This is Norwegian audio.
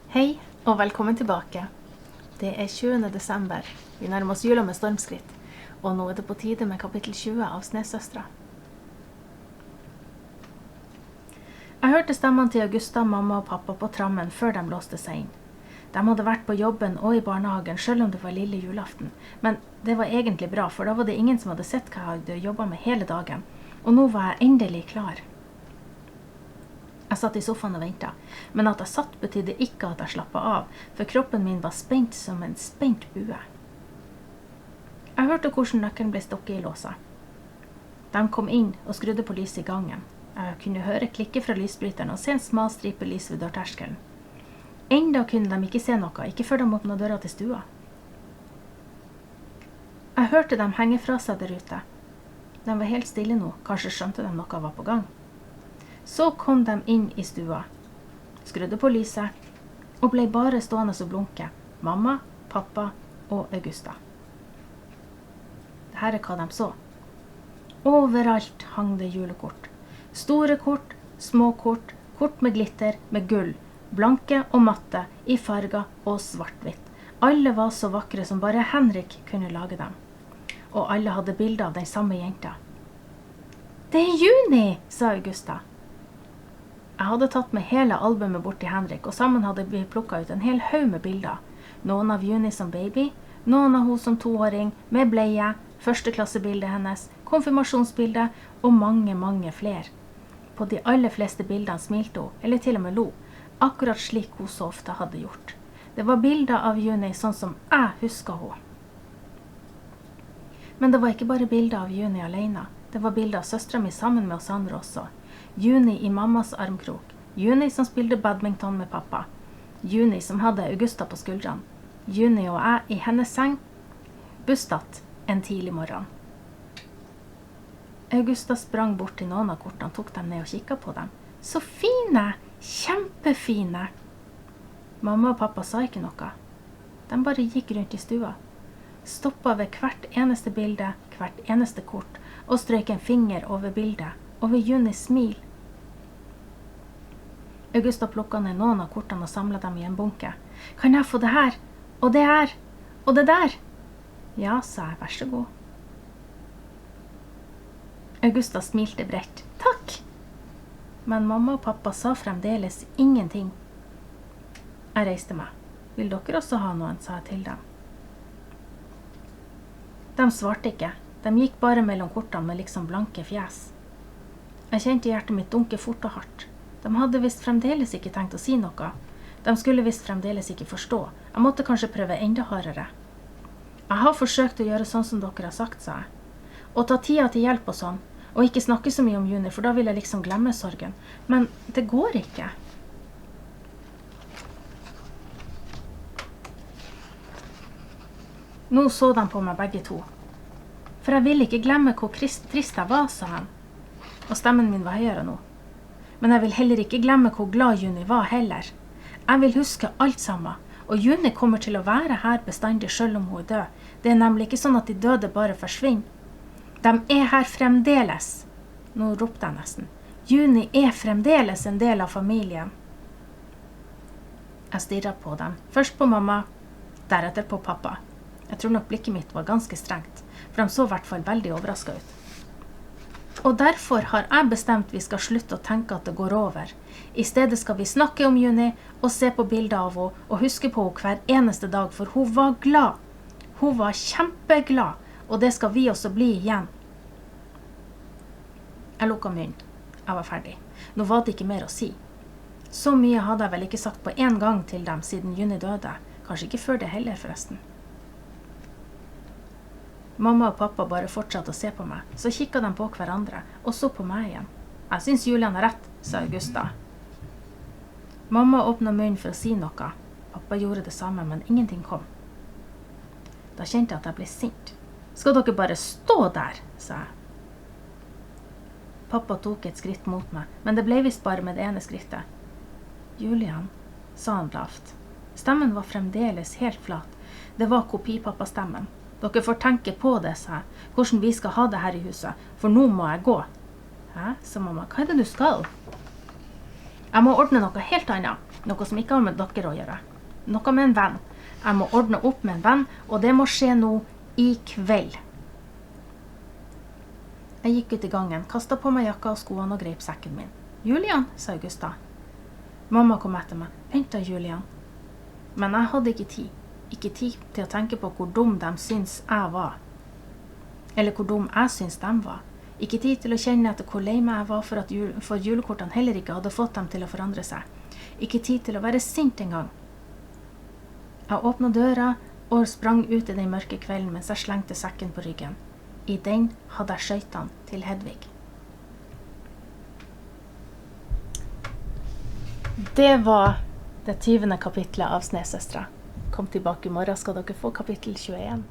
Hei, og velkommen tilbake. Det 20. desember. Vi nærmer oss jula med stormskritt, og nå det på tide med kapittel 20 av Snesøstre. Jeg hørte stemmene til Augusta, mamma og pappa på trammen før de låste seg inn. De hadde vært på jobben og i barnehagen, selv om det var lille julaften. Men det var egentlig bra, for da var det ingen som hadde sett hva jeg hadde jobbet med hele dagen. Og nå var jeg endelig klar. Jeg satt i sofaen og ventet, men at jeg satt betydde ikke at jeg slappet av, for kroppen min var spent som en spent bue. Jeg hørte hvordan nøkkelen ble stokket i låsa. De kom inn og skrudde på lyset i gangen. Jeg kunne høre klikke fra lysbryteren og se en smal stripe lys ved dørterskelen. Enda kunne de ikke se noe, ikke før de åpnet døra til stua. Jeg hørte dem henge fra seg der ute. De var helt stille nå, kanskje skjønte de noe var på gang. Så kom de inn i stua, skrudde på lyset, og ble bare stående og blunke. Mamma, pappa og Augusta. Dette hva de så. Overalt hang det julekort. Store kort, små kort, kort med glitter, med gull, blanke og matte, i farger og svart-hvitt. Alle var så vakre som bare Henrik kunne lage dem. Og alle hadde bilder av den samme jenta. «Det juni», sa Augusta. Jeg hadde tatt med hele albumet bort til Henrik, og sammen hadde vi plukket ut en hel haug med bilder. Noen av Juni som baby, noen av hun som 2-åring, med bleie, førsteklassebildet hennes, konfirmasjonsbildet og mange flere. På de aller fleste bildene smilte hun, eller til og med lo, akkurat slik hun så ofte hadde gjort. Det var bilder av Juni sånn som jeg husker hun. Men det var ikke bare bilder av Juni alene. Det var bilder av søstera mi sammen med oss andre også. Juni i mammas armkrok. Juni som spilte badminton med pappa. Juni som hadde Augusta på skuldrene. Juni og jeg i hennes seng. Busstatt en tidlig morgen. Augusta sprang bort til noen av kortene, tok dem ned og kikket på dem. Så fine! Kjempefine! Mamma og pappa sa ikke noe. De bare gikk rundt i stua. Stoppet ved hvert eneste bilde, hvert eneste kort, og strøk en finger over bildet, over Junis smil. Augusta plukket ned noen av kortene og samlet dem i en bunke. «Kan jeg få det her? Og det her? Og det der?» «Ja», sa jeg, «vær så god». Augusta smilte bredt. «Takk!» Men mamma og pappa sa fremdeles ingenting. Jeg reiste meg. «Vil dere også ha noen?» sa jeg til dem. De svarte ikke. De gikk bare mellom kortene med liksom blanke fjes. Jeg kjente hjertet mitt dunke fort og hardt. De hadde visst fremdeles ikke tenkt å si noe. De skulle visst fremdeles ikke forstå. Jeg måtte kanskje prøve enda hardere. Jeg har forsøkt å gjøre sånn som dere har sagt, sa jeg. Og ta tida til hjelp og sånn. Og ikke snakke så mye om Juni, for da vil jeg liksom glemme sorgen. Men det går ikke. Nå så de på meg begge to. For jeg vil ikke glemme hvor trist jeg var, sa han. Og stemmen min var høyere nå. Men jeg vil heller ikke glemme hvor glad Juni var heller. Jeg vil huske alt sammen, og Juni kommer til å være her bestandig selv om hun død. Det nemlig ikke sånn at de døde bare forsvinner. De her fremdeles. Nå ropte jeg nesten. Juni fremdeles en del av familien. Jeg stirret på dem. Først på mamma, deretter på pappa. Jeg tror nok blikket mitt var ganske strengt, for de så I hvert fall veldig overrasket ut. Og derfor har jeg bestemt vi skal slutte å tenke at det går over. I stedet skal vi snakke om Juni og se på bilder av henne og huske på henne hver eneste dag, for hun var glad. Hun var kjempeglad, og det skal vi også bli igjen. Jeg lukket munnen. Jeg var ferdig. Nå var det ikke mer å si. Så mye hadde jeg vel ikke sagt på en gang til dem siden Juni døde. Kanskje ikke før det heller forresten. Mamma og pappa bare fortsatte å se på meg, så kikket de på hverandre, og så på meg igjen. «Jeg synes Julian har rett», sa Augusta. Mamma åpnet munnen for å si noe. Pappa gjorde det samme, men ingenting kom. Da kjente jeg at jeg ble sint. «Skal dere bare stå der?» sa jeg. Pappa tok et skritt mot meg, men det ble visst bare med det ene skrittet. «Julian», sa han lavt. Stemmen var fremdeles helt flat. Det var kopi-pappa-stemmen. «Dere får tenke på det», sa jeg, «hvordan vi skal ha det her i huset, for nå må jeg gå.» «Hæ?» sa mamma, «hva det du skal?» «Jeg må ordne noe helt annet. Noe som ikke har med dere å gjøre. Noe med en venn. Jeg må ordne opp med en venn, og det må skje nå i kveld. Jeg gikk ut i gangen, kastet på meg jakka og skoene og grep sekken min. Julian, sa Augusta. Mamma kom etter meg. Vent da, Julian. Men jeg hadde ikke tid. Ikke tid til å tenke på hvor dum de syns jeg var. Eller hvor dum jeg syns de var. Ikke tid til å kjenne etter hvor lei meg jeg var for julekortene heller ikke hadde fått dem til å forandre seg. Ikke tid til å være sint en gang. Jeg åpnet døra og sprang ut i den mørke kvelden mens jeg slengte sekken på ryggen. I den hadde jeg skøytene til Hedvig. Det var det 20. kapitlet av Snesøstre. Kom tilbake i morgen, skal dere få kapittel 21.